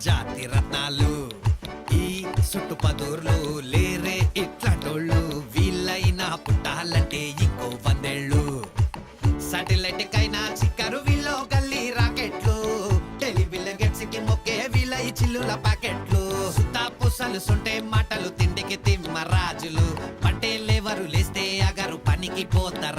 జాతి రత్నాలు ఈ చుట్టుపదూర్లు లేరే ఇట్లాంటోళ్ళు వీళ్ళైనా పుట్టాలంటే ఇంకో 100 ఏళ్ళు సాటిలైట్ కైనా చిక్కరు వీళ్ళు గల్లీ రాకెట్లు టెలివిజన్ గెట్స్ కి మొక్కే వీళ్ళ ఈ చిల్లుల ప్యాకెట్లు సుతా పుసలు సొంటే మాటలు తిండికి తిమ్మ రాజులు పట్టేలేవరు లేస్తే అగరు పనికి పోతారు